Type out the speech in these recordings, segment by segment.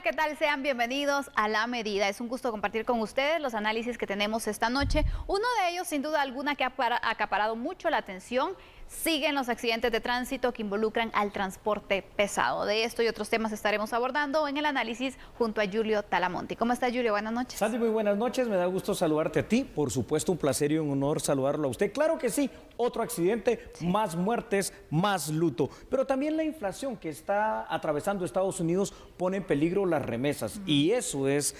¿qué tal? Sean bienvenidos a La Medida. Es un gusto compartir con ustedes los análisis que tenemos esta noche. Uno de ellos, sin duda alguna, que ha acaparado mucho la atención, siguen los accidentes de tránsito que involucran al transporte pesado. De esto y otros temas estaremos abordando en el análisis junto a Julio Talamonti. ¿Cómo está, Julio? Buenas noches. Sandy, muy buenas noches. Me da gusto saludarte a ti. Por supuesto, un placer y un honor saludarlo a usted. Claro que sí, otro accidente, más muertes, más luto. Pero también la inflación que está atravesando Estados Unidos pone en peligro las remesas. Y eso es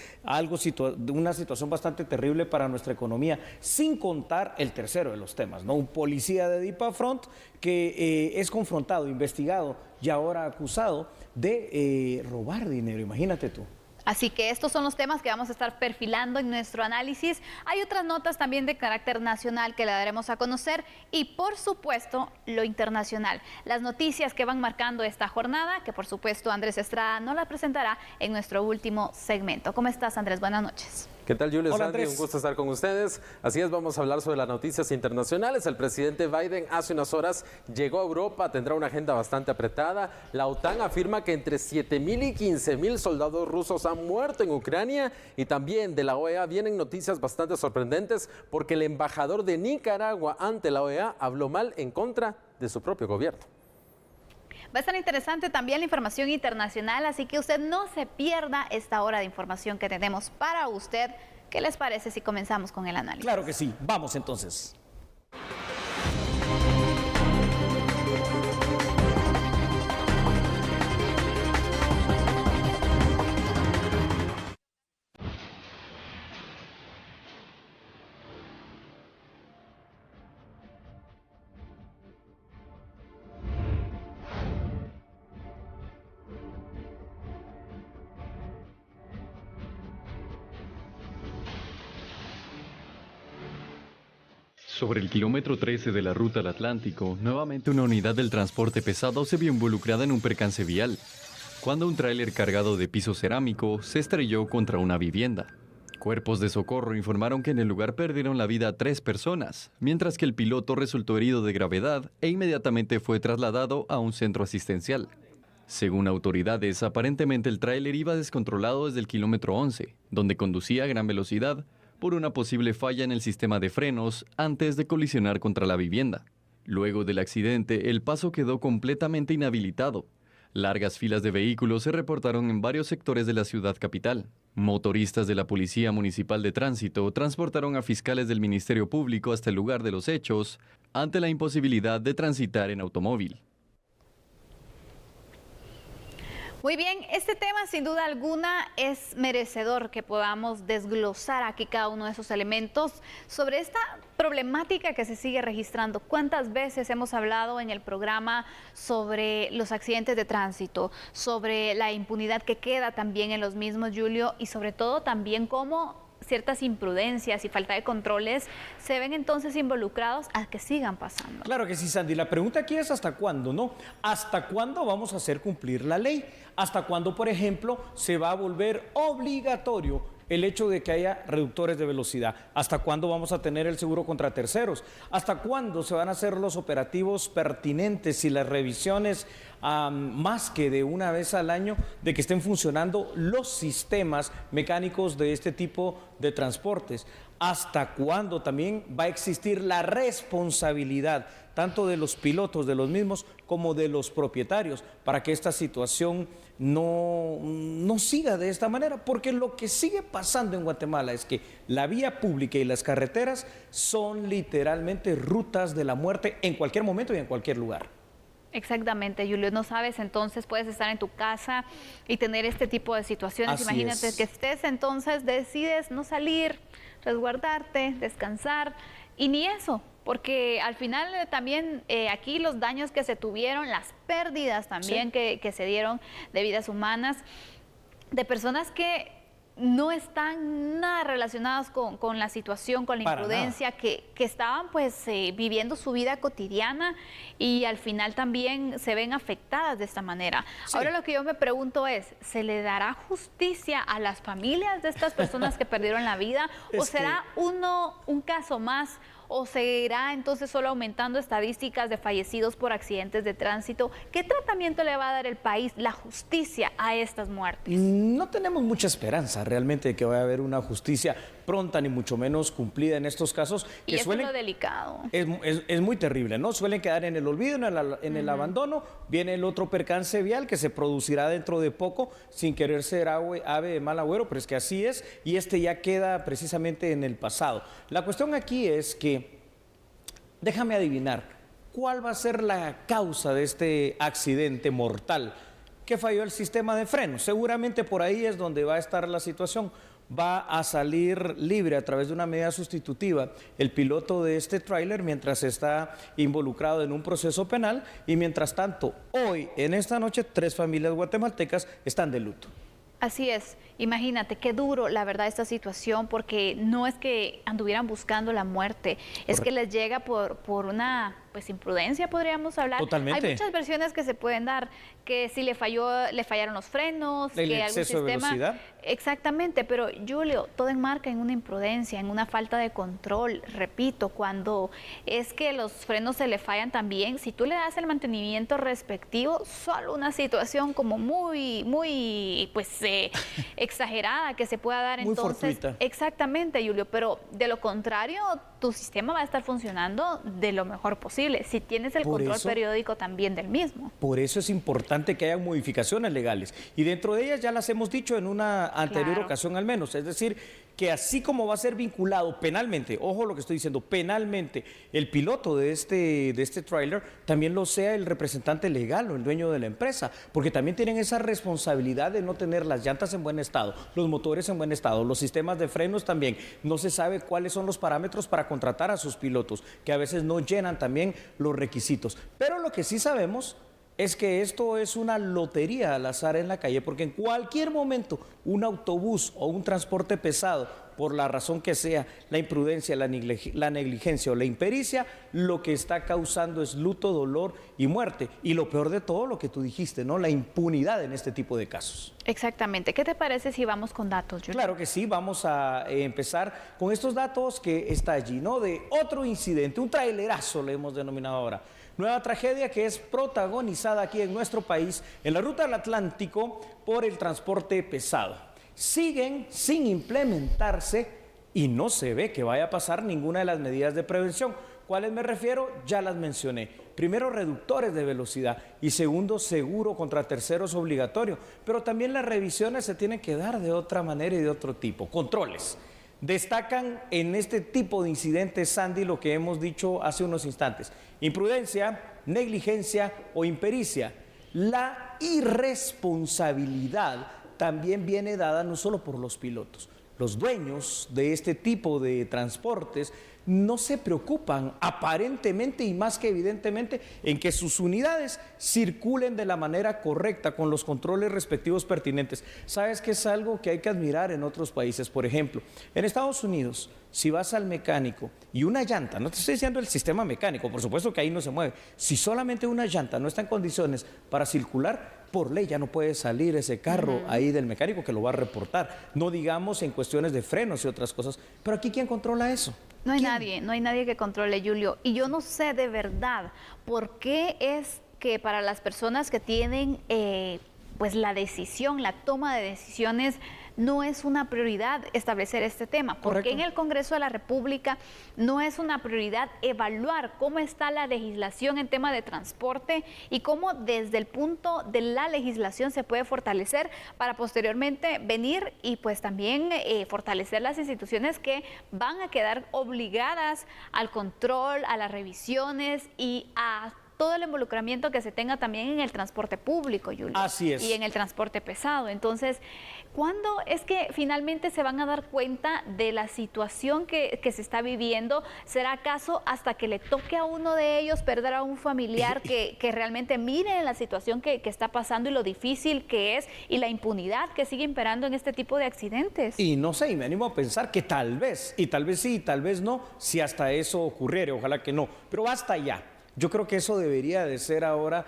una situación bastante terrible para nuestra economía, sin contar el tercero de los temas, ¿no? Un policía de DIPAFRONT que es confrontado, investigado y ahora acusado de robar dinero, imagínate tú. Así que estos son los temas que vamos a estar perfilando en nuestro análisis. Hay otras notas también de carácter nacional que le daremos a conocer y, por supuesto, lo internacional. Las noticias que van marcando esta jornada, que por supuesto Andrés Estrada nos la presentará en nuestro último segmento. ¿Cómo estás, Andrés? Buenas noches. ¿Qué tal, Julio? Hola, Sandy, un gusto estar con ustedes. Así es, vamos a hablar sobre las noticias internacionales. El presidente Biden hace unas horas llegó a Europa, tendrá una agenda bastante apretada. La OTAN afirma que entre 7.000 y 15.000 soldados rusos han muerto en Ucrania, y también de la OEA vienen noticias bastante sorprendentes porque el embajador de Nicaragua ante la OEA habló mal en contra de su propio gobierno. Va a estar interesante también la información internacional, así que usted no se pierda esta hora de información que tenemos para usted. ¿Qué les parece si comenzamos con el análisis? Claro que sí, vamos entonces. Sobre el kilómetro 13 de la ruta al Atlántico, nuevamente una unidad del transporte pesado se vio involucrada en un percance vial, cuando un tráiler cargado de piso cerámico se estrelló contra una vivienda. Cuerpos de socorro informaron que en el lugar perdieron la vida 3 personas, mientras que el piloto resultó herido de gravedad e inmediatamente fue trasladado a un centro asistencial. Según autoridades, aparentemente el tráiler iba descontrolado desde el kilómetro 11, donde conducía a gran velocidad, por una posible falla en el sistema de frenos antes de colisionar contra la vivienda. Luego del accidente, el paso quedó completamente inhabilitado. Largas filas de vehículos se reportaron en varios sectores de la ciudad capital. Motoristas de la Policía Municipal de Tránsito transportaron a fiscales del Ministerio Público hasta el lugar de los hechos, ante la imposibilidad de transitar en automóvil. Muy bien, este tema sin duda alguna es merecedor que podamos desglosar aquí cada uno de esos elementos sobre esta problemática que se sigue registrando. ¿Cuántas veces hemos hablado en el programa sobre los accidentes de tránsito, sobre la impunidad que queda también en los mismos, Julio, y sobre todo también cómo ciertas imprudencias y falta de controles se ven entonces involucrados a que sigan pasando? Claro que sí, Sandy. La pregunta aquí es ¿hasta cuándo, no? ¿Hasta cuándo vamos a hacer cumplir la ley? ¿Hasta cuándo, por ejemplo, se va a volver obligatorio el hecho de que haya reductores de velocidad? ¿Hasta cuándo vamos a tener el seguro contra terceros? ¿Hasta cuándo se van a hacer los operativos pertinentes y las revisiones más que de una vez al año de que estén funcionando los sistemas mecánicos de este tipo de transportes? ¿Hasta cuándo también va a existir la responsabilidad tanto de los pilotos de los mismos como de los propietarios para que esta situación no siga de esta manera? Porque lo que sigue pasando en Guatemala es que la vía pública y las carreteras son literalmente rutas de la muerte en cualquier momento y en cualquier lugar. Exactamente, Julio, no sabes, entonces puedes estar en tu casa y tener este tipo de situaciones. Así Imagínate es. Que estés, entonces decides no salir, resguardarte, descansar, y ni eso, porque al final también aquí los daños que se tuvieron, las pérdidas también que se dieron de vidas humanas, de personas que no están nada relacionadas con la situación, con la imprudencia, que estaban pues viviendo su vida cotidiana y al final también se ven afectadas de esta manera. Sí. Ahora lo que yo me pregunto es, ¿se le dará justicia a las familias de estas personas que perdieron la vida? ¿O será un caso más o seguirá entonces solo aumentando estadísticas de fallecidos por accidentes de tránsito? ¿Qué tratamiento le va a dar el país, la justicia, a estas muertes? No tenemos mucha esperanza realmente de que vaya a haber una justicia pronta ni mucho menos cumplida en estos casos. Y eso es lo delicado. Es muy terrible, ¿no? Suelen quedar en el olvido, en el abandono. Viene el otro percance vial que se producirá dentro de poco, sin querer ser ave de mal agüero, pero es que así es, y este ya queda precisamente en el pasado. La cuestión aquí es que, déjame adivinar, ¿cuál va a ser la causa de este accidente mortal? Que falló el sistema de frenos. Seguramente por ahí es donde va a estar la situación. Va a salir libre a través de una medida sustitutiva el piloto de este tráiler mientras está involucrado en un proceso penal, y mientras tanto, hoy, en esta noche, 3 familias guatemaltecas están de luto. Así es, imagínate qué duro la verdad esta situación, porque no es que anduvieran buscando la muerte, es que les llega por una imprudencia, podríamos hablar. Totalmente. Hay muchas versiones que se pueden dar, que si le fallaron los frenos, el que exceso algún sistema, de velocidad. Exactamente, pero Julio, todo enmarca en una imprudencia, en una falta de control. Repito, cuando es que los frenos se le fallan también, si tú le das el mantenimiento respectivo, solo una situación como muy exagerada que se pueda dar, muy entonces fortuita. Exactamente, Julio, pero de lo contrario tu sistema va a estar funcionando de lo mejor posible, si tienes el control periódico también del mismo. Por eso es importante que haya modificaciones legales, y dentro de ellas ya las hemos dicho en una anterior ocasión al menos, es decir, que así como va a ser vinculado penalmente, ojo lo que estoy diciendo, penalmente, el piloto de este tráiler, también lo sea el representante legal o el dueño de la empresa, porque también tienen esa responsabilidad de no tener las llantas en buen estado, los motores en buen estado, los sistemas de frenos también. No se sabe cuáles son los parámetros para contratar a sus pilotos, que a veces no llenan también los requisitos. Pero lo que sí sabemos es que esto es una lotería al azar en la calle, porque en cualquier momento un autobús o un transporte pesado, por la razón que sea, la imprudencia, la negligencia o la impericia, lo que está causando es luto, dolor y muerte. Y lo peor de todo, lo que tú dijiste, ¿no? La impunidad en este tipo de casos. Exactamente. ¿Qué te parece si vamos con datos, Julio? Claro que sí, vamos a empezar con estos datos que está allí, ¿no? De otro incidente, un trailerazo le hemos denominado ahora. Nueva tragedia que es protagonizada aquí en nuestro país, en la ruta del Atlántico, por el transporte pesado. Siguen sin implementarse y no se ve que vaya a pasar ninguna de las medidas de prevención. ¿Cuáles me refiero? Ya las mencioné. Primero, reductores de velocidad, y segundo, seguro contra terceros obligatorio. Pero también las revisiones se tienen que dar de otra manera y de otro tipo. Controles. Destacan en este tipo de incidentes, Sandy, lo que hemos dicho hace unos instantes: imprudencia, negligencia o impericia. La irresponsabilidad también viene dada no solo por los pilotos. Los dueños de este tipo de transportes no se preocupan aparentemente y más que evidentemente en que sus unidades circulen de la manera correcta con los controles respectivos pertinentes. ¿Sabes qué es algo que hay que admirar en otros países? Por ejemplo, en Estados Unidos, si vas al mecánico y una llanta, no te estoy diciendo el sistema mecánico, por supuesto que ahí no se mueve, si solamente una llanta no está en condiciones para circular, por ley ya no puede salir ese carro ahí del mecánico, que lo va a reportar. No digamos en cuestiones de frenos y otras cosas. Pero aquí, ¿quién controla eso? No hay nadie que controle, Julio. Y yo no sé de verdad por qué es que para las personas que tienen la decisión, la toma de decisiones, no es una prioridad establecer este tema. ¿Por qué en el Congreso de la República no es una prioridad evaluar cómo está la legislación en tema de transporte y cómo desde el punto de la legislación se puede fortalecer para posteriormente venir y pues también fortalecer las instituciones que van a quedar obligadas al control, a las revisiones y a todo el involucramiento que se tenga también en el transporte público, Julio? Así es. Y en el transporte pesado. Entonces, ¿cuándo es que finalmente se van a dar cuenta de la situación que se está viviendo? ¿Será acaso hasta que le toque a uno de ellos perder a un familiar que realmente mire la situación que está pasando y lo difícil que es y la impunidad que sigue imperando en este tipo de accidentes? Y no sé, y me animo a pensar que tal vez, y tal vez sí, y tal vez no, si hasta eso ocurriera, ojalá que no, pero basta ya. Yo creo que eso debería de ser ahora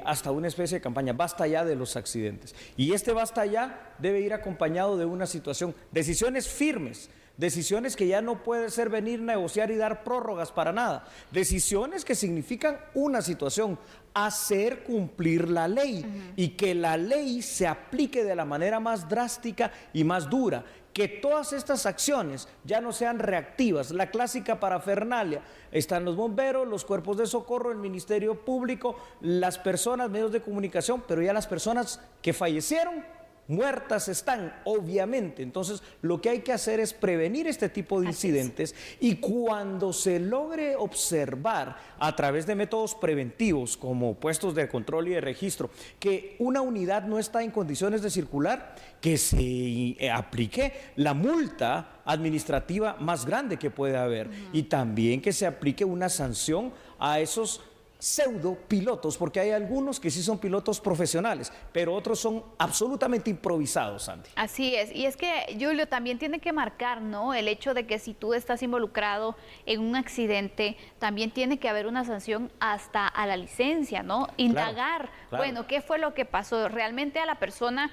hasta una especie de campaña. Basta ya de los accidentes. Y este basta ya debe ir acompañado de una situación, decisiones firmes decisiones que ya no puede ser venir, negociar y dar prórrogas para nada, decisiones que significan una situación, hacer cumplir la ley y que la ley se aplique de la manera más drástica y más dura, que todas estas acciones ya no sean reactivas, la clásica parafernalia, están los bomberos, los cuerpos de socorro, el Ministerio Público, las personas, medios de comunicación, pero ya las personas que fallecieron, muertas están, obviamente. Entonces, lo que hay que hacer es prevenir este tipo de incidentes y cuando se logre observar a través de métodos preventivos como puestos de control y de registro que una unidad no está en condiciones de circular, que se aplique la multa administrativa más grande que puede haber y también que se aplique una sanción a esos pseudo pilotos, porque hay algunos que sí son pilotos profesionales, pero otros son absolutamente improvisados, Sandy. Así es, y es que, Julio, también tiene que marcar, ¿no?, el hecho de que si tú estás involucrado en un accidente, también tiene que haber una sanción hasta a la licencia, ¿no? Indagar, claro. Bueno, ¿qué fue lo que pasó? Realmente a la persona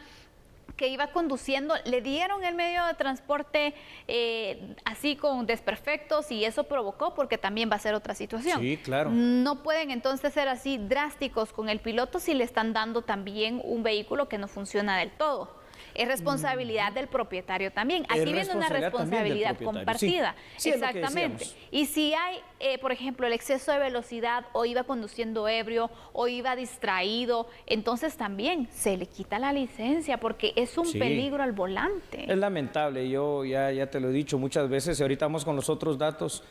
que iba conduciendo, le dieron el medio de transporte así con desperfectos y eso provocó, porque también va a ser otra situación. Sí, claro. No pueden entonces ser así drásticos con el piloto si le están dando también un vehículo que no funciona del todo. Es responsabilidad del propietario también. Aquí viene una responsabilidad compartida. Sí. Exactamente. Y si hay, por ejemplo, el exceso de velocidad o iba conduciendo ebrio o iba distraído, entonces también se le quita la licencia porque es un peligro al volante. Es lamentable, yo ya te lo he dicho muchas veces y ahorita vamos con los otros datos.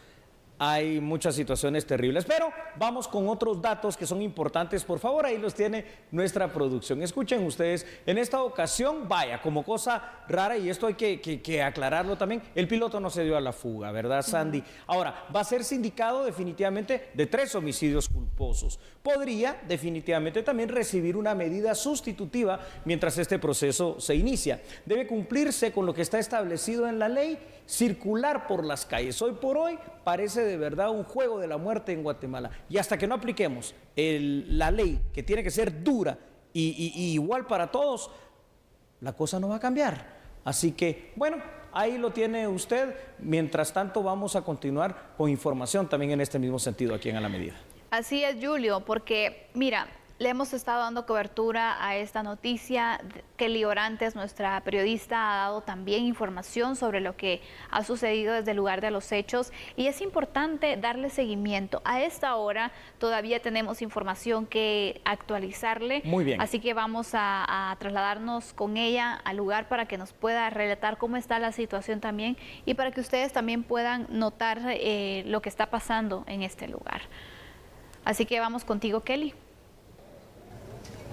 Hay muchas situaciones terribles, pero vamos con otros datos que son importantes. Por favor, ahí los tiene nuestra producción. Escuchen ustedes, en esta ocasión, vaya, como cosa rara, y esto hay que aclararlo también, el piloto no se dio a la fuga, ¿verdad, Sandy? Ahora, va a ser sindicado definitivamente de 3 homicidios culposos. Podría definitivamente también recibir una medida sustitutiva mientras este proceso se inicia. Debe cumplirse con lo que está establecido en la ley, circular por las calles. Hoy por hoy parece de verdad un juego de la muerte en Guatemala. Y hasta que no apliquemos la ley, que tiene que ser dura y igual para todos, la cosa no va a cambiar. Así que, bueno, ahí lo tiene usted. Mientras tanto, vamos a continuar con información también en este mismo sentido aquí en A la Medida. Así es, Julio, porque, mira, le hemos estado dando cobertura a esta noticia. Kelly Orantes, nuestra periodista, ha dado también información sobre lo que ha sucedido desde el lugar de los hechos y es importante darle seguimiento. A esta hora todavía tenemos información que actualizarle. Muy bien. Así que vamos a trasladarnos con ella al lugar para que nos pueda relatar cómo está la situación también y para que ustedes también puedan notar lo que está pasando en este lugar. Así que vamos contigo, Kelly.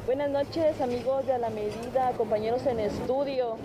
Buenas noches, amigos de A la Medida, compañeros en estudio.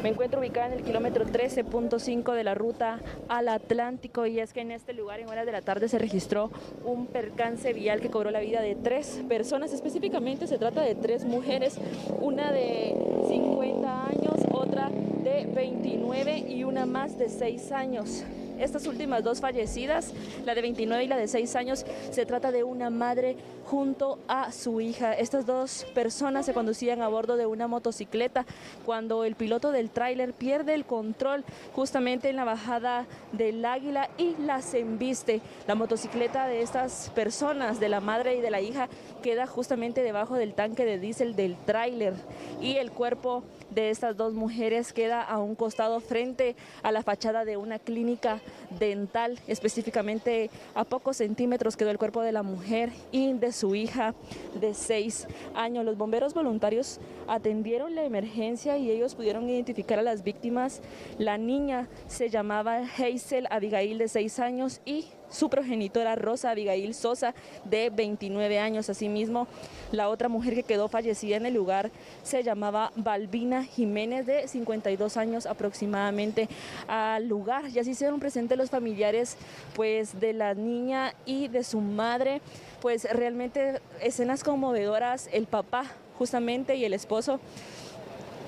Me encuentro ubicada en el kilómetro 13.5 de la ruta al Atlántico y es que en este lugar en horas de la tarde se registró un percance vial que cobró la vida de 3 personas. Específicamente se trata de 3 mujeres, una de 50 años, otra de 29 y una más de 6 años. Estas últimas 2 fallecidas, la de 29 y la de 6 años, se trata de una madre junto a su hija. Estas 2 personas se conducían a bordo de una motocicleta cuando el piloto del tráiler pierde el control justamente en la bajada del Águila y las embiste. La motocicleta de estas personas, de la madre y de la hija, queda justamente debajo del tanque de diésel del tráiler y el cuerpo de estas 2 mujeres queda a un costado frente a la fachada de una clínica dental. Específicamente a pocos centímetros quedó el cuerpo de la mujer y de su hija de 6 años. Los bomberos voluntarios atendieron la emergencia y ellos pudieron identificar a las víctimas. La niña se llamaba Hazel Abigail, de 6 años, y su progenitora Rosa Abigail Sosa, de 29 años. Asimismo, la otra mujer que quedó fallecida en el lugar se llamaba Balbina Jiménez, de 52 años aproximadamente. Al lugar ya se hicieron presentes los familiares pues de la niña y de su madre. Pues realmente escenas conmovedoras. El papá justamente y el esposo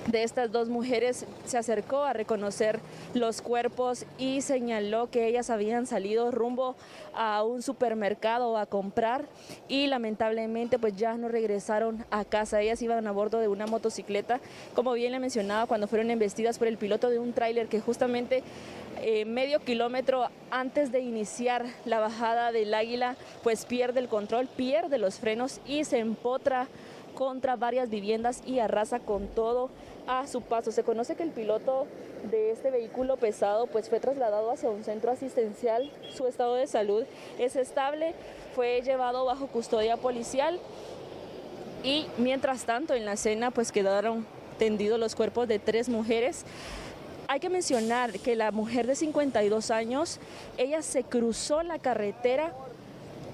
de estas dos mujeres se acercó a reconocer los cuerpos y señaló que ellas habían salido rumbo a un supermercado a comprar y lamentablemente pues ya no regresaron a casa. Ellas iban a bordo de una motocicleta, como bien le mencionaba, cuando fueron embestidas por el piloto de un tráiler que justamente medio kilómetro antes de iniciar la bajada del Águila pues pierde el control, pierde los frenos y se empotra contra varias viviendas y arrasa con todo a su paso. Se conoce que el piloto de este vehículo pesado pues fue trasladado hacia un centro asistencial. Su estado de salud es estable, fue llevado bajo custodia policial y mientras tanto en la escena pues quedaron tendidos los cuerpos de 3 mujeres. Hay que mencionar que la mujer de 52 años, ella se cruzó la carretera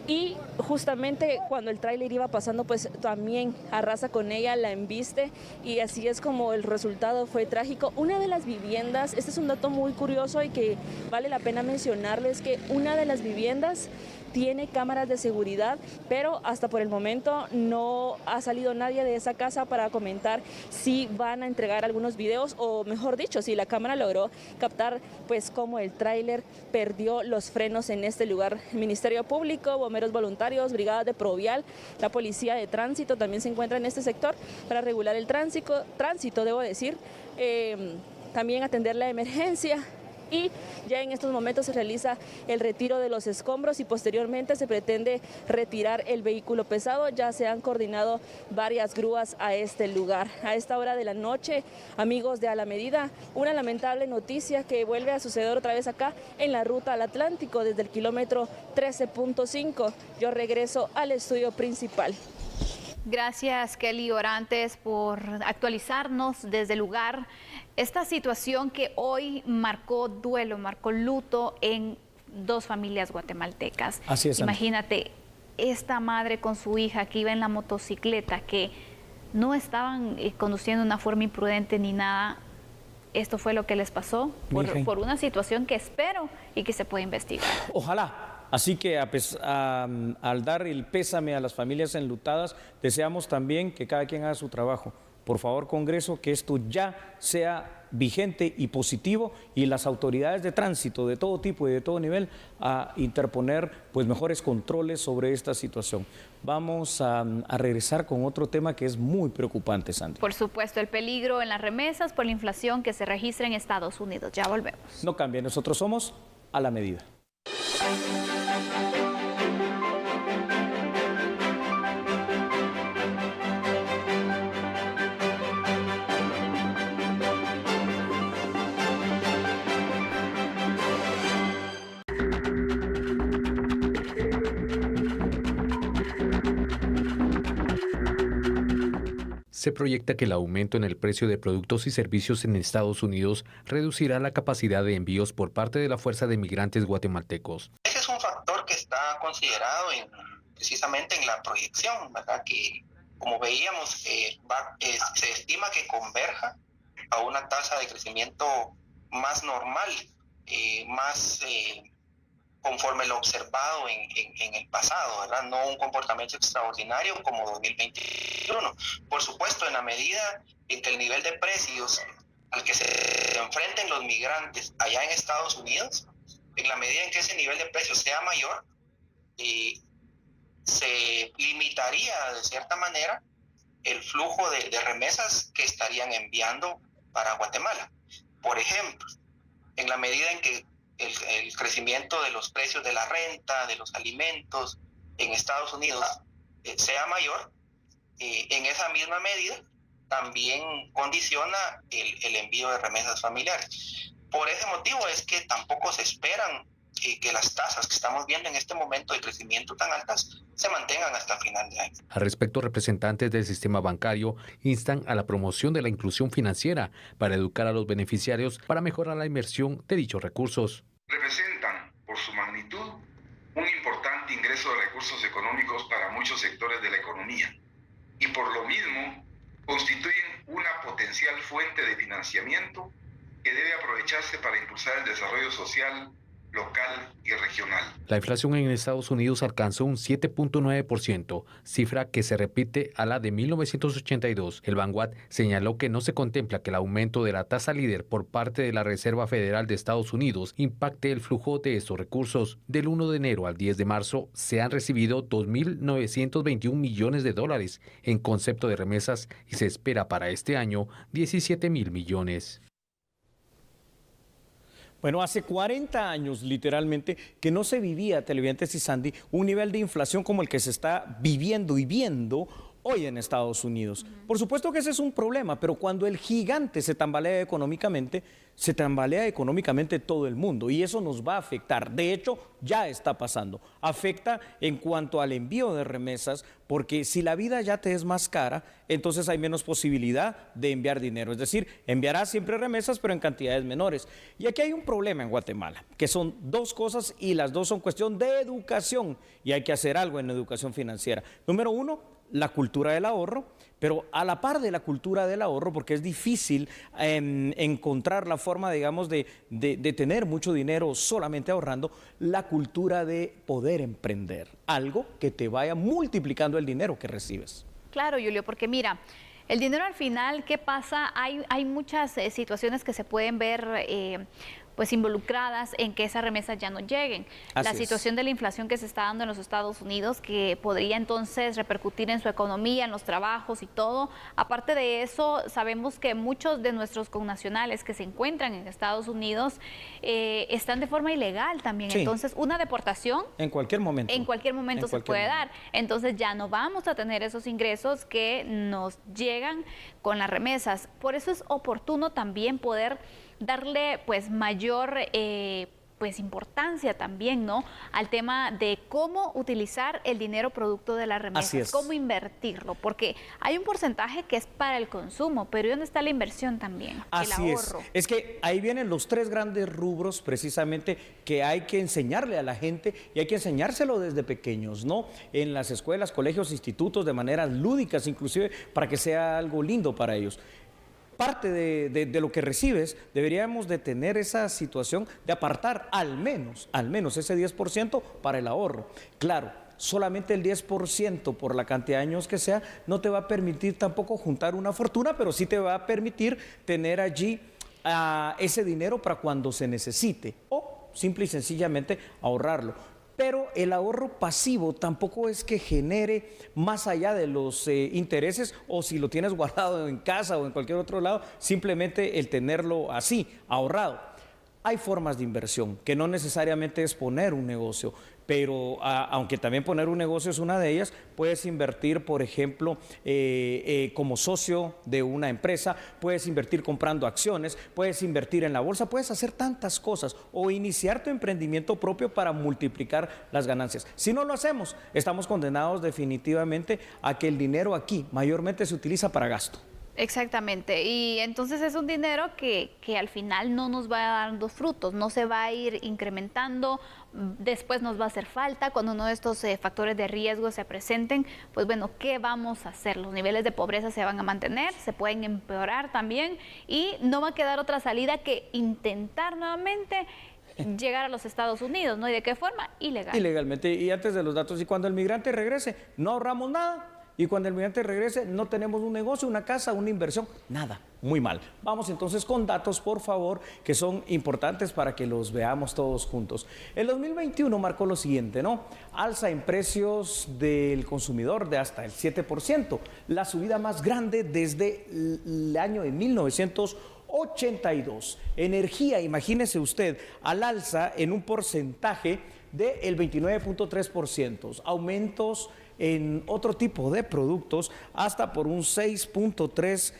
y justamente cuando el tráiler iba pasando pues también arrasa con ella, la embiste y así es como el resultado fue trágico. Una de las viviendas, este es un dato muy curioso y que vale la pena mencionarles, que una de las viviendas tiene cámaras de seguridad, pero hasta por el momento no ha salido nadie de esa casa para comentar si van a entregar algunos videos o mejor dicho, si la cámara logró captar pues cómo el tráiler perdió los frenos en este lugar. El Ministerio Público, bomberos voluntarios, brigadas de Provial, la policía de tránsito también se encuentra en este sector para regular el tránsito debo decir, también atender la emergencia. Y ya en estos momentos se realiza el retiro de los escombros y posteriormente se pretende retirar el vehículo pesado. Ya se han coordinado varias grúas a este lugar. A esta hora de la noche, amigos de A la Medida, una lamentable noticia que vuelve a suceder otra vez acá en la ruta al Atlántico desde el kilómetro 13.5. Yo regreso al estudio principal. Gracias, Kelly Orantes, por actualizarnos desde el lugar esta situación que hoy marcó duelo, marcó luto en 2 familias guatemaltecas. Así es. Imagínate, esta madre con su hija que iba en la motocicleta, que no estaban conduciendo de una forma imprudente ni nada. Esto fue lo que les pasó por una situación que espero y que se pueda investigar. Ojalá. Así que al dar el pésame a las familias enlutadas, deseamos también que cada quien haga su trabajo. Por favor, Congreso, que esto ya sea vigente y positivo y las autoridades de tránsito de todo tipo y de todo nivel a interponer pues mejores controles sobre esta situación. Vamos a regresar con otro tema que es muy preocupante, Sandra. Por supuesto, el peligro en las remesas por la inflación que se registra en Estados Unidos. Ya volvemos. No cambie, nosotros somos A la Medida. Se proyecta que el aumento en el precio de productos y servicios en Estados Unidos reducirá la capacidad de envíos por parte de la Fuerza de Migrantes guatemaltecos. Ese es un factor que está considerado precisamente en la proyección, ¿verdad? Que como veíamos se estima que converja a una tasa de crecimiento más normal, más conforme lo observado en el pasado, ¿verdad? No un comportamiento extraordinario como 2021. Por supuesto, en la medida en que el nivel de precios al que se enfrenten los migrantes allá en Estados Unidos, en la medida en que ese nivel de precios sea mayor, se limitaría de cierta manera el flujo de remesas que estarían enviando para Guatemala. Por ejemplo, en la medida en que el crecimiento de los precios de la renta, de los alimentos en Estados Unidos sea mayor, en esa misma medida también condiciona el envío de remesas familiares. Por ese motivo es que tampoco se esperan que las tasas que estamos viendo en este momento de crecimiento tan altas se mantengan hasta final de año. Al respecto, representantes del sistema bancario instan a la promoción de la inclusión financiera para educar a los beneficiarios para mejorar la inversión de dichos recursos. Representan, por su magnitud, un importante ingreso de recursos económicos para muchos sectores de la economía y por lo mismo constituyen una potencial fuente de financiamiento que debe aprovecharse para impulsar el desarrollo social, local y regional. La inflación en Estados Unidos alcanzó un 7.9%, cifra que se repite a la de 1982. El Vanguard señaló que no se contempla que el aumento de la tasa líder por parte de la Reserva Federal de Estados Unidos impacte el flujo de estos recursos. Del 1 de enero al 10 de marzo se han recibido 2.921 millones de dólares en concepto de remesas y se espera para este año 17.000 millones. Bueno, hace 40 años, literalmente, que no se vivía, televidentes y Sandy, un nivel de inflación como el que se está viviendo y viendo hoy en Estados Unidos. Por supuesto que ese es un problema, pero cuando el gigante se tambalea económicamente todo el mundo y eso nos va a afectar. De hecho, ya está pasando. Afecta en cuanto al envío de remesas, porque si la vida ya te es más cara, entonces hay menos posibilidad de enviar dinero. Es decir, enviarás siempre remesas, pero en cantidades menores. Y aquí hay un problema en Guatemala, que son dos cosas y las dos son cuestión de educación y hay que hacer algo en educación financiera. Número uno, la cultura del ahorro, pero a la par de la cultura del ahorro, porque es difícil encontrar la forma, digamos, de tener mucho dinero solamente ahorrando, la cultura de poder emprender, algo que te vaya multiplicando el dinero que recibes. Claro, Julio, porque mira, el dinero al final, ¿qué pasa? Hay muchas situaciones que se pueden ver pues involucradas en que esas remesas ya no lleguen. La situación de la inflación que se está dando en los Estados Unidos, que podría entonces repercutir en su economía, en los trabajos y todo. Aparte de eso, sabemos que muchos de nuestros connacionales que se encuentran en Estados Unidos están de forma ilegal también. Sí. Entonces, una deportación en cualquier momento. En cualquier momento se puede dar. Entonces, ya no vamos a tener esos ingresos que nos llegan con las remesas. Por eso es oportuno también poder darle pues mayor pues importancia también, ¿no?, al tema de cómo utilizar el dinero producto de las remesas, cómo invertirlo, porque hay un porcentaje que es para el consumo, pero ¿dónde está la inversión también? Así el ahorro. Es que ahí vienen los tres grandes rubros precisamente que hay que enseñarle a la gente y hay que enseñárselo desde pequeños, ¿no? En las escuelas, colegios, institutos, de maneras lúdicas, inclusive para que sea algo lindo para ellos. Parte de lo que recibes, deberíamos de tener esa situación de apartar al menos ese 10% para el ahorro. Claro, solamente el 10% por la cantidad de años que sea, no te va a permitir tampoco juntar una fortuna, pero sí te va a permitir tener allí ese dinero para cuando se necesite o simple y sencillamente ahorrarlo. Pero el ahorro pasivo tampoco es que genere más allá de los intereses, o si lo tienes guardado en casa o en cualquier otro lado, simplemente el tenerlo así, ahorrado. Hay formas de inversión, que no necesariamente es poner un negocio, pero aunque también poner un negocio es una de ellas, puedes invertir, por ejemplo, como socio de una empresa, puedes invertir comprando acciones, puedes invertir en la bolsa, puedes hacer tantas cosas o iniciar tu emprendimiento propio para multiplicar las ganancias. Si no lo hacemos, estamos condenados definitivamente a que el dinero aquí mayormente se utiliza para gasto. Exactamente, y entonces es un dinero que al final no nos va dando frutos, no se va a ir incrementando, después nos va a hacer falta cuando uno de estos factores de riesgo se presenten. Pues bueno, ¿qué vamos a hacer? Los niveles de pobreza se van a mantener, se pueden empeorar también y no va a quedar otra salida que intentar nuevamente llegar a los Estados Unidos, ¿no? ¿Y de qué forma? Ilegal. Ilegalmente, y antes de los datos, y cuando el migrante regrese, no ahorramos nada. Y cuando el migrante regrese, no tenemos un negocio, una casa, una inversión, nada, muy mal. Vamos entonces con datos, por favor, que son importantes para que los veamos todos juntos. El 2021 marcó lo siguiente, ¿no? Alza en precios del consumidor de hasta el 7%, la subida más grande desde el año de 1982. Energía, imagínese usted, al alza en un porcentaje del 29.3%, aumentos en otro tipo de productos hasta por un 6.3%.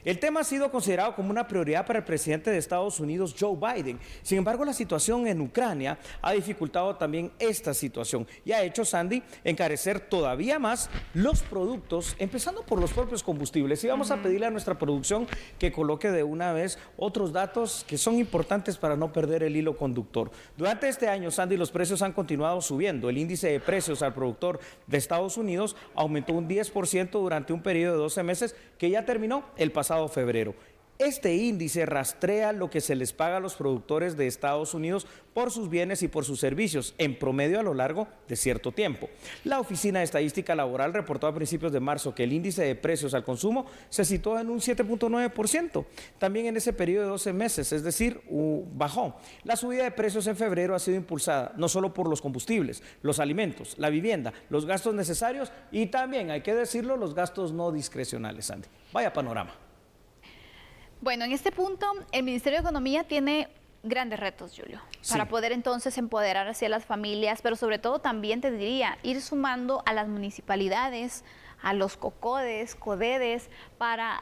El tema ha sido considerado como una prioridad para el presidente de Estados Unidos, Joe Biden. Sin embargo, la situación en Ucrania ha dificultado también esta situación y ha hecho, Sandy, encarecer todavía más los productos, empezando por los propios combustibles. Y vamos a pedirle a nuestra producción que coloque de una vez otros datos que son importantes para no perder el hilo conductor. Durante este año, Sandy, los precios han continuado subiendo. El índice de precios al productor de Estados Unidos aumentó un 10% durante un periodo de 12 meses que ya terminó el pasado febrero. Este índice rastrea lo que se les paga a los productores de Estados Unidos por sus bienes y por sus servicios, en promedio a lo largo de cierto tiempo. La Oficina de Estadística Laboral reportó a principios de marzo que el índice de precios al consumo se situó en un 7.9%, también en ese periodo de 12 meses, es decir, bajó. La subida de precios en febrero ha sido impulsada no solo por los combustibles, los alimentos, la vivienda, los gastos necesarios y también, hay que decirlo, los gastos no discrecionales, Andy. Vaya panorama. Bueno, en este punto, el Ministerio de Economía tiene grandes retos, Julio, para poder entonces empoderar hacia las familias, pero sobre todo también te diría, ir sumando a las municipalidades, a los COCODES, CODEDES, para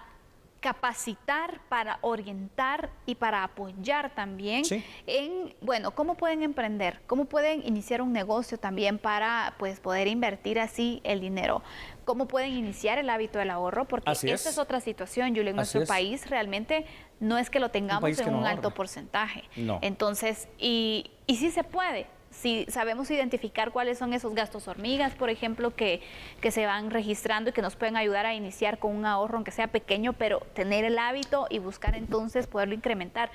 capacitar, para orientar y para apoyar también en, bueno, cómo pueden emprender, cómo pueden iniciar un negocio también para pues poder invertir así el dinero, cómo pueden iniciar el hábito del ahorro, porque esta es otra situación, Julio, en nuestro país realmente no es que lo tengamos en un alto porcentaje. Entonces, y sí se puede. Si sabemos identificar cuáles son esos gastos hormigas, por ejemplo, que se van registrando y que nos pueden ayudar a iniciar con un ahorro, aunque sea pequeño, pero tener el hábito y buscar entonces poderlo incrementar.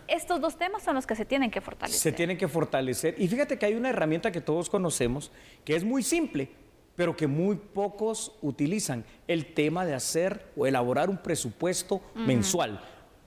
Estos dos temas son los que se tienen que fortalecer. Se tienen que fortalecer. Y fíjate que hay una herramienta que todos conocemos, que es muy simple, pero que muy pocos utilizan. El tema de hacer o elaborar un presupuesto mensual.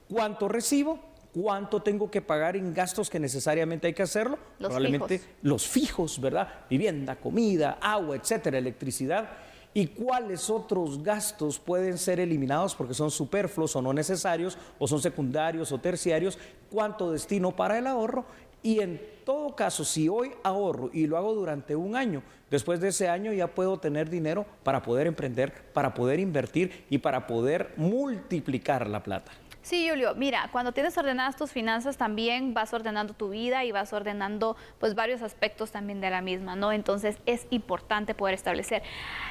¿Cuánto recibo? ¿Cuánto tengo que pagar en gastos que necesariamente hay que hacerlo? Probablemente los fijos, ¿verdad? Vivienda, comida, agua, etcétera, electricidad. ¿Y cuáles otros gastos pueden ser eliminados porque son superfluos o no necesarios, o son secundarios o terciarios? ¿Cuánto destino para el ahorro? Y en todo caso, si hoy ahorro y lo hago durante un año, después de ese año ya puedo tener dinero para poder emprender, para poder invertir y para poder multiplicar la plata. Sí, Julio, mira, cuando tienes ordenadas tus finanzas también vas ordenando tu vida y vas ordenando pues varios aspectos también de la misma, ¿no? Entonces es importante poder establecer.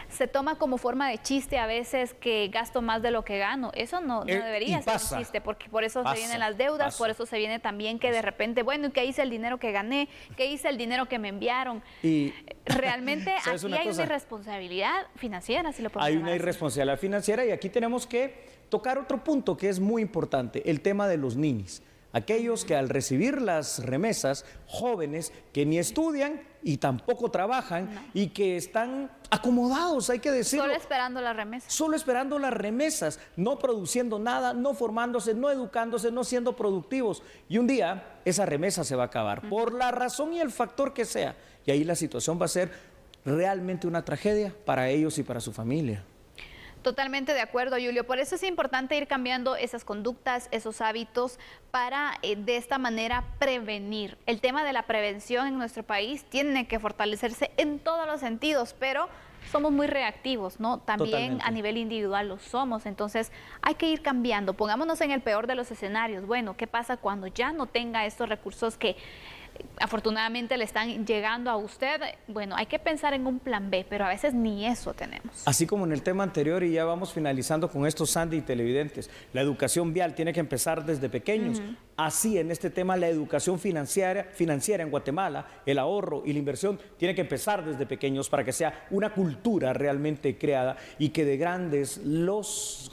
Se toma como forma de chiste a veces que gasto más de lo que gano. Eso no debería ser un chiste, porque por eso se vienen las deudas, por eso se viene también que de repente, bueno, ¿y qué hice el dinero que gané? ¿Qué hice el dinero que me enviaron? Y realmente aquí hay una irresponsabilidad financiera, si lo podemos llamar así. Hay una irresponsabilidad financiera y aquí tenemos que tocar otro punto que es muy importante, el tema de los ninis. Aquellos que al recibir las remesas, jóvenes que ni estudian y tampoco trabajan y que están acomodados, hay que decirlo. Solo esperando las remesas. Solo esperando las remesas, no produciendo nada, no formándose, no educándose, no siendo productivos. Y un día esa remesa se va a acabar, por la razón y el factor que sea. Y ahí la situación va a ser realmente una tragedia para ellos y para su familia. Totalmente de acuerdo, Julio. Por eso es importante ir cambiando esas conductas, esos hábitos, para de esta manera prevenir. El tema de la prevención en nuestro país tiene que fortalecerse en todos los sentidos, pero somos muy reactivos, ¿no? También a nivel individual lo somos, entonces hay que ir cambiando. Pongámonos en el peor de los escenarios. Bueno, ¿qué pasa cuando ya no tenga estos recursos que afortunadamente le están llegando a usted? Bueno, hay que pensar en un plan B, pero a veces ni eso tenemos. Así como en el tema anterior, y ya vamos finalizando con esto, Sandy y televidentes, la educación vial tiene que empezar desde pequeños. Así en este tema, la educación financiera en Guatemala, el ahorro y la inversión tiene que empezar desde pequeños para que sea una cultura realmente creada y que de grandes los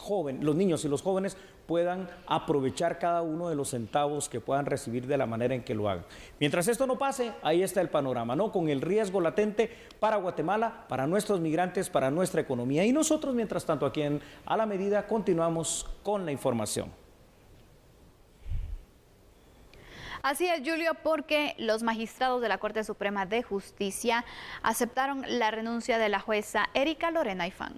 niños y los jóvenes puedan aprovechar cada uno de los centavos que puedan recibir de la manera en que lo hagan. Mientras esto no pase, ahí está el panorama, ¿no? Con el riesgo latente para Guatemala, para nuestros migrantes, para nuestra economía. Y nosotros, mientras tanto, aquí en A la Medida, continuamos con la información. Así es, Julio, porque los magistrados de la Corte Suprema de Justicia aceptaron la renuncia de la jueza Erika Lorena Ifán.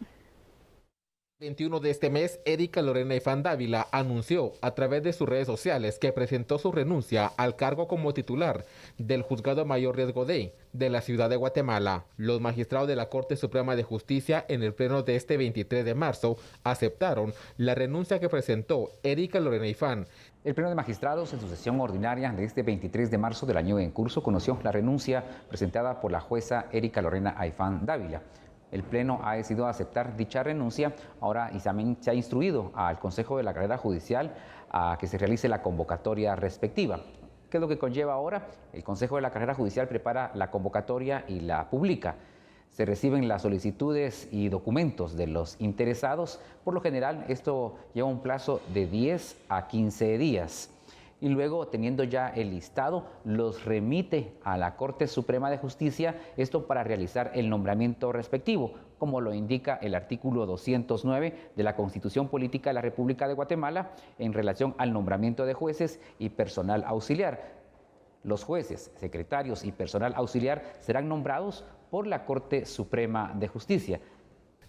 21 de este mes, Erika Lorena Ifán Dávila anunció a través de sus redes sociales que presentó su renuncia al cargo como titular del Juzgado Mayor Riesgo de la Ciudad de Guatemala. Los magistrados de la Corte Suprema de Justicia en el pleno de este 23 de marzo aceptaron la renuncia que presentó Erika Lorena Ifán. El Pleno de Magistrados, en su sesión ordinaria de este 23 de marzo del año en curso, conoció la renuncia presentada por la jueza Erika Lorena Ifán Dávila. El Pleno ha decidido aceptar dicha renuncia ahora y también se ha instruido al Consejo de la Carrera Judicial a que se realice la convocatoria respectiva. ¿Qué es lo que conlleva ahora? El Consejo de la Carrera Judicial prepara la convocatoria y la publica. Se reciben las solicitudes y documentos de los interesados. Por lo general, esto lleva un plazo de 10 a 15 días. Y luego, teniendo ya el listado, los remite a la Corte Suprema de Justicia, esto para realizar el nombramiento respectivo, como lo indica el artículo 209 de la Constitución Política de la República de Guatemala en relación al nombramiento de jueces y personal auxiliar. Los jueces, secretarios y personal auxiliar serán nombrados por la Corte Suprema de Justicia.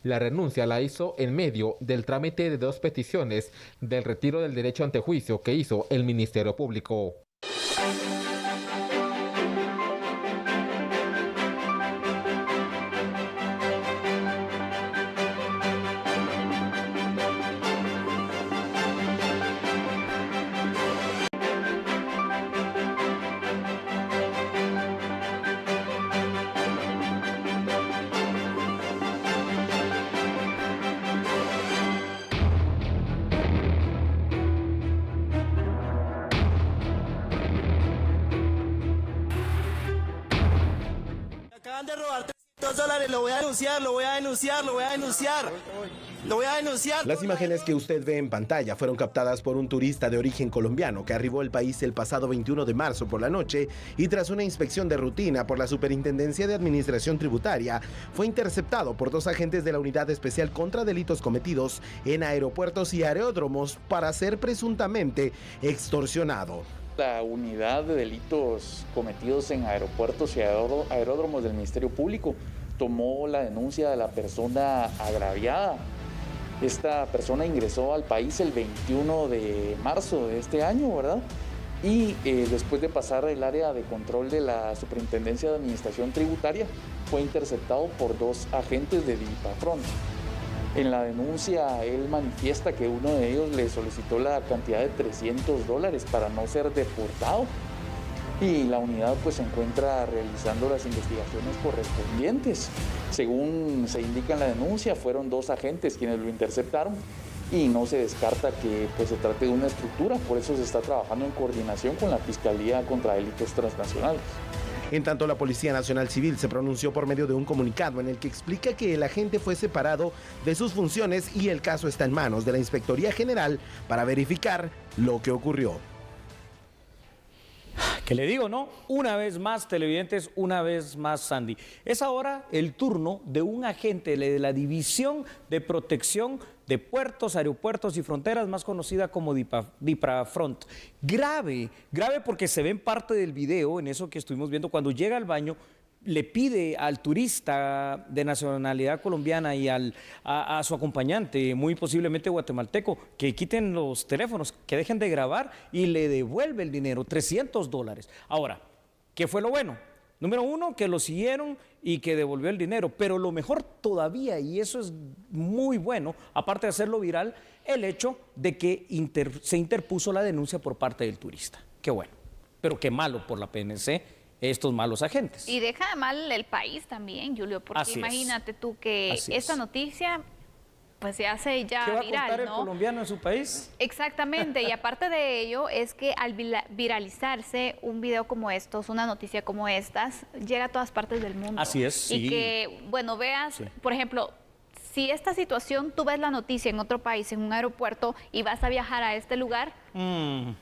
La renuncia la hizo en medio del trámite de 2 peticiones del retiro del derecho ante juicio que hizo el Ministerio Público. Acaban de robar $300, lo voy a denunciar, lo voy a denunciar, lo voy a denunciar. Lo voy a denunciar. Las imágenes que usted ve en pantalla fueron captadas por un turista de origen colombiano que arribó al país el pasado 21 de marzo por la noche y tras una inspección de rutina por la Superintendencia de Administración Tributaria fue interceptado por 2 agentes de la Unidad Especial contra Delitos Cometidos en Aeropuertos y Aeródromos para ser presuntamente extorsionado. La unidad de delitos cometidos en aeropuertos y aeródromos del Ministerio Público tomó la denuncia de la persona agraviada. Esta persona ingresó al país el 21 de marzo de este año, ¿verdad? Y después de pasar el área de control de la Superintendencia de Administración Tributaria, fue interceptado por 2 agentes de DIPAFRONT. En la denuncia, él manifiesta que uno de ellos le solicitó la cantidad de $300 para no ser deportado. Y la unidad pues se encuentra realizando las investigaciones correspondientes. Según se indica en la denuncia, fueron 2 agentes quienes lo interceptaron y no se descarta que pues se trate de una estructura, por eso se está trabajando en coordinación con la Fiscalía contra Delitos Transnacionales. En tanto, la Policía Nacional Civil se pronunció por medio de un comunicado en el que explica que el agente fue separado de sus funciones y el caso está en manos de la Inspectoría General para verificar lo que ocurrió. ¿Qué le digo, no? Una vez más, televidentes, una vez más, Sandy. Es ahora el turno de un agente de la División de Protección de Puertos, Aeropuertos y Fronteras, más conocida como DIPAFRONT. Grave porque se ve en parte del video, en eso que estuvimos viendo, cuando llega al baño, le pide al turista de nacionalidad colombiana y a su acompañante, muy posiblemente guatemalteco, que quiten los teléfonos, que dejen de grabar y le devuelve el dinero, $300. Ahora, ¿qué fue lo bueno? Número 1, que lo siguieron y que devolvió el dinero, pero lo mejor todavía, y eso es muy bueno, aparte de hacerlo viral, el hecho de que se interpuso la denuncia por parte del turista. Qué bueno, pero qué malo por la PNC. Estos malos agentes. Y deja de mal el país también, Julio, porque imagínate tú que esta noticia pues se hace ya viral, ¿no? ¿Qué va a contar el colombiano en su país? Exactamente, y aparte de ello es que al viralizarse un video como estos, una noticia como estas, llega a todas partes del mundo. Así es, sí. Y que, bueno, veas, por ejemplo, si esta situación, tú ves la noticia en otro país, en un aeropuerto, y vas a viajar a este lugar,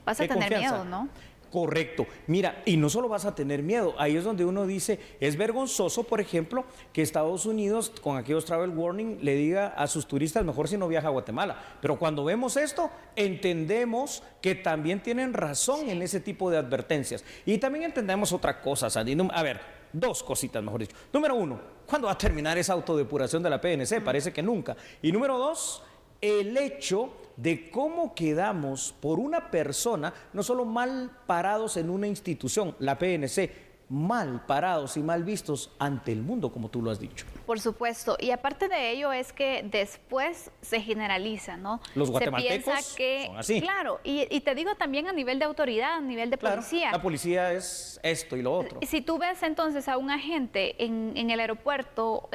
vas a tener miedo, ¿no? Correcto. Mira, y no solo vas a tener miedo, ahí es donde uno dice, es vergonzoso, por ejemplo, que Estados Unidos, con aquellos travel warning, le diga a sus turistas, mejor si no viaja a Guatemala. Pero cuando vemos esto, entendemos que también tienen razón en ese tipo de advertencias. Y también entendemos otra cosa, Sandy. A ver, 2 cositas, mejor dicho. Número 1, ¿cuándo va a terminar esa autodepuración de la PNC? Parece que nunca. Y número 2, el hecho de cómo quedamos por una persona, no solo mal parados en una institución, la PNC, mal parados y mal vistos ante el mundo, como tú lo has dicho. Por supuesto, y aparte de ello es que después se generaliza, ¿no? Los guatemaltecos se piensa que, son así. Claro, y te digo también a nivel de autoridad, a nivel de policía. La policía es esto y lo otro. Si tú ves entonces a un agente en el aeropuerto,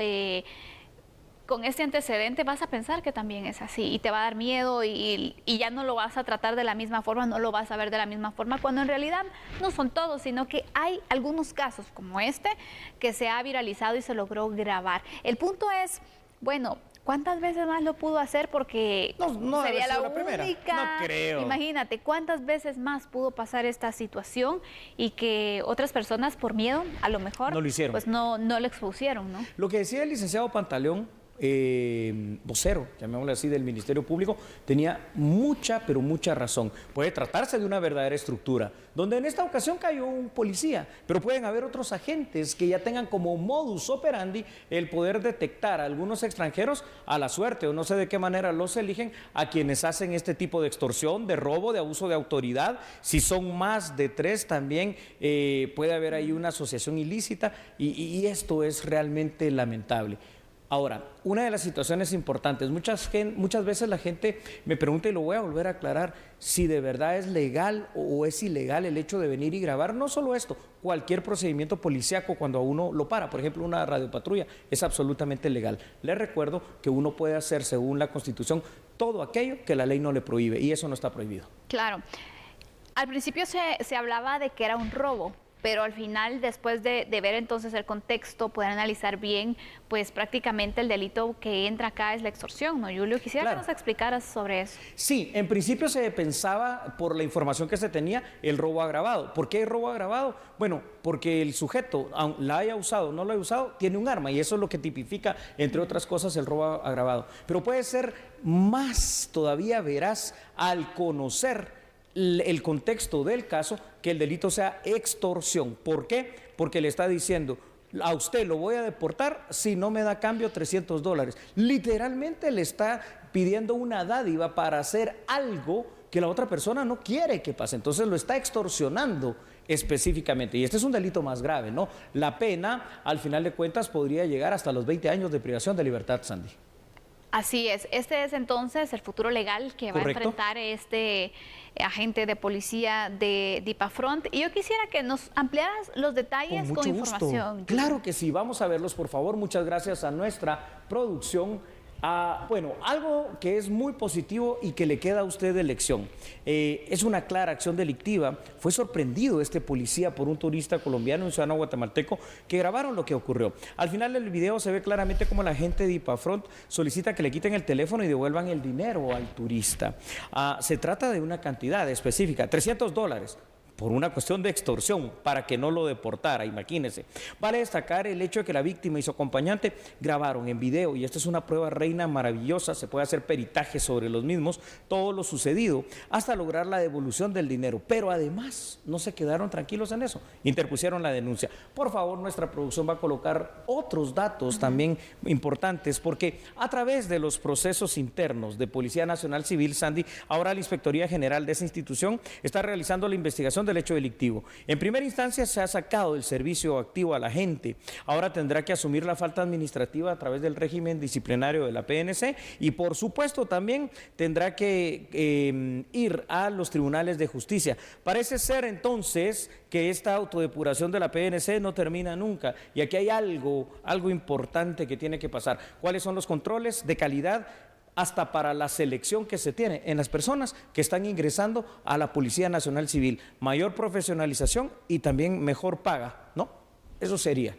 con este antecedente vas a pensar que también es así y te va a dar miedo y ya no lo vas a tratar de la misma forma, no lo vas a ver de la misma forma, cuando en realidad no son todos, sino que hay algunos casos como este que se ha viralizado y se logró grabar. El punto es, bueno, ¿cuántas veces más lo pudo hacer? Porque no sería la primera. única. No creo. Imagínate, ¿cuántas veces más pudo pasar esta situación y que otras personas por miedo, a lo mejor, no lo hicieron? Pues no lo expusieron, ¿no? Lo que decía el licenciado Pantaleón, vocero, llamémosle así, del Ministerio Público, tenía mucha, pero mucha razón. Puede tratarse de una verdadera estructura, donde en esta ocasión cayó un policía, pero pueden haber otros agentes que ya tengan como modus operandi el poder detectar a algunos extranjeros a la suerte, o no sé de qué manera los eligen, a quienes hacen este tipo de extorsión, de robo, de abuso de autoridad. Si son más de 3 también puede haber ahí una asociación ilícita y esto es realmente lamentable. Ahora, una de las situaciones importantes, muchas veces la gente me pregunta, y lo voy a volver a aclarar, si de verdad es legal o es ilegal el hecho de venir y grabar. No solo esto, cualquier procedimiento policíaco cuando a uno lo para, por ejemplo una radiopatrulla, es absolutamente legal. Les recuerdo que uno puede hacer, según la Constitución, todo aquello que la ley no le prohíbe, y eso no está prohibido. Claro. Al principio se hablaba de que era un robo, pero al final, después de ver entonces el contexto, poder analizar bien, pues prácticamente el delito que entra acá es la extorsión, ¿no, Julio? Quisiera que nos explicaras sobre eso. Sí, en principio se pensaba, por la información que se tenía, el robo agravado. ¿Por qué el robo agravado? Bueno, porque el sujeto, la haya usado o no lo haya usado, tiene un arma, y eso es lo que tipifica, entre otras cosas, el robo agravado. Pero puede ser más todavía veraz al conocer el contexto del caso, que el delito sea extorsión. ¿Por qué? Porque le está diciendo, a usted lo voy a deportar si no me da cambio $300. Literalmente le está pidiendo una dádiva para hacer algo que la otra persona no quiere que pase. Entonces lo está extorsionando específicamente. Y este es un delito más grave, ¿no? La pena, al final de cuentas, podría llegar hasta los 20 años de privación de libertad, Sandy. Así es. Este es entonces el futuro legal que va a enfrentar este agente de policía de DIPAFRONT. Y yo quisiera que nos ampliaras los detalles con información. Gusto. Claro que sí, vamos a verlos, por favor. Muchas gracias a nuestra producción. Bueno, algo que es muy positivo y que le queda a usted de lección. Es una clara acción delictiva. Fue sorprendido este policía por un turista colombiano, un ciudadano guatemalteco, que grabaron lo que ocurrió. Al final del video se ve claramente cómo la gente de DIPAFRONT solicita que le quiten el teléfono y devuelvan el dinero al turista. Se trata de una cantidad específica, $300. Por una cuestión de extorsión, para que no lo deportara, imagínense. Vale destacar el hecho de que la víctima y su acompañante grabaron en video, y esta es una prueba reina maravillosa, se puede hacer peritaje sobre los mismos, todo lo sucedido, hasta lograr la devolución del dinero. Pero además, no se quedaron tranquilos en eso, interpusieron la denuncia. Por favor, nuestra producción va a colocar otros datos también importantes, porque a través de los procesos internos de Policía Nacional Civil, Sandy, ahora la Inspectoría General de esa institución está realizando la investigación del hecho delictivo. En primera instancia se ha sacado del servicio activo a la gente. Ahora tendrá que asumir la falta administrativa a través del régimen disciplinario de la PNC, y por supuesto también tendrá que ir a los tribunales de justicia. Parece ser entonces que esta autodepuración de la PNC no termina nunca, y aquí hay algo importante que tiene que pasar. ¿Cuáles son los controles de calidad? Hasta para la selección que se tiene en las personas que están ingresando a la Policía Nacional Civil. Mayor profesionalización y también mejor paga, ¿no? Eso sería.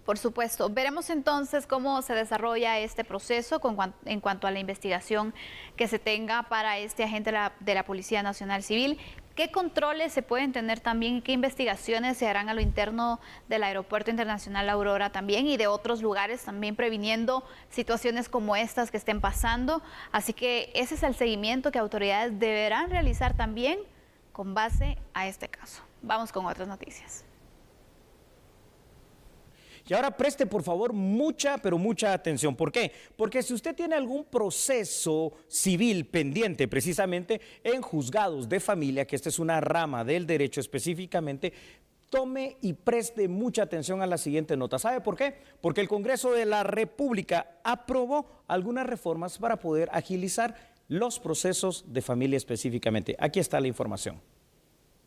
Por supuesto. Veremos entonces cómo se desarrolla este proceso en cuanto a la investigación que se tenga para este agente de la Policía Nacional Civil. ¿Qué controles se pueden tener también y qué investigaciones se harán a lo interno del Aeropuerto Internacional Aurora también y de otros lugares, también previniendo situaciones como estas que estén pasando? Así que ese es el seguimiento que autoridades deberán realizar también con base a este caso. Vamos con otras noticias. Y ahora preste por favor mucha, pero mucha atención. ¿Por qué? Porque si usted tiene algún proceso civil pendiente precisamente en juzgados de familia, que esta es una rama del derecho específicamente, tome y preste mucha atención a la siguiente nota. ¿Sabe por qué? Porque el Congreso de la República aprobó algunas reformas para poder agilizar los procesos de familia específicamente. Aquí está la información.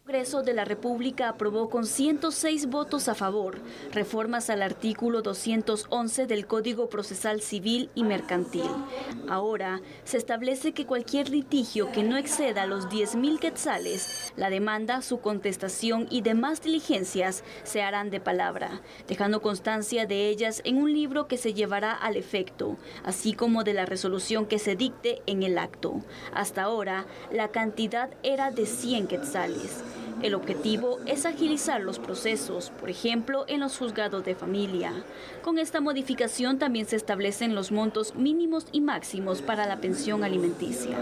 El Congreso de la República aprobó con 106 votos a favor reformas al artículo 211 del Código Procesal Civil y Mercantil. Ahora se establece que cualquier litigio que no exceda los 10.000 quetzales, la demanda, su contestación y demás diligencias se harán de palabra, dejando constancia de ellas en un libro que se llevará al efecto, así como de la resolución que se dicte en el acto. Hasta ahora, la cantidad era de 100 quetzales. El objetivo es agilizar los procesos, por ejemplo, en los juzgados de familia. Con esta modificación también se establecen los montos mínimos y máximos para la pensión alimenticia.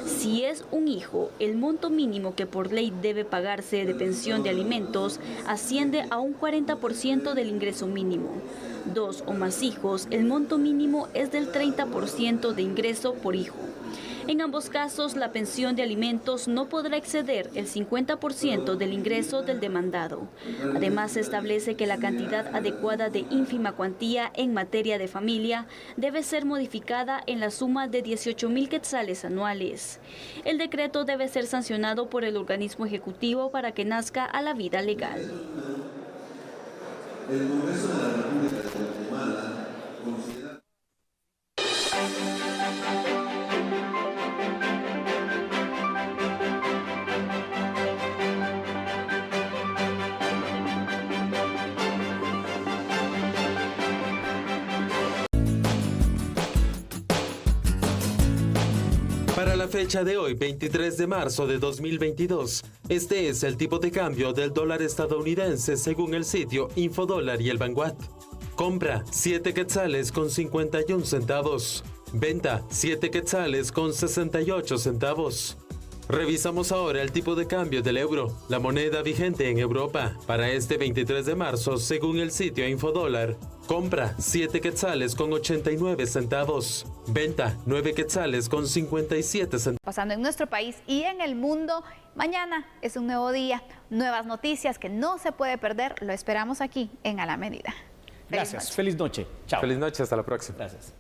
Si es un hijo, el monto mínimo que por ley debe pagarse de pensión de alimentos asciende a un 40% del ingreso mínimo. 2 o más hijos, el monto mínimo es del 30% de ingreso por hijo. En ambos casos, la pensión de alimentos no podrá exceder el 50% del ingreso del demandado. Además, se establece que la cantidad adecuada de ínfima cuantía en materia de familia debe ser modificada en la suma de 18.000 quetzales anuales. El decreto debe ser sancionado por el organismo ejecutivo para que nazca a la vida legal. El Congreso de la República de Guatemala considera... Para la fecha de hoy, 23 de marzo de 2022, este es el tipo de cambio del dólar estadounidense según el sitio Infodólar y el Vanguard. Compra 7 quetzales con 51 centavos. Venta 7 quetzales con 68 centavos. Revisamos ahora el tipo de cambio del euro, la moneda vigente en Europa. Para este 23 de marzo, según el sitio Infodólar, compra 7 quetzales con 89 centavos. Venta 9 quetzales con 57 centavos. Pasando en nuestro país y en el mundo, mañana es un nuevo día, nuevas noticias que no se puede perder. Lo esperamos aquí en A la Medida. Gracias, feliz noche. Chao. Feliz noche, hasta la próxima. Gracias.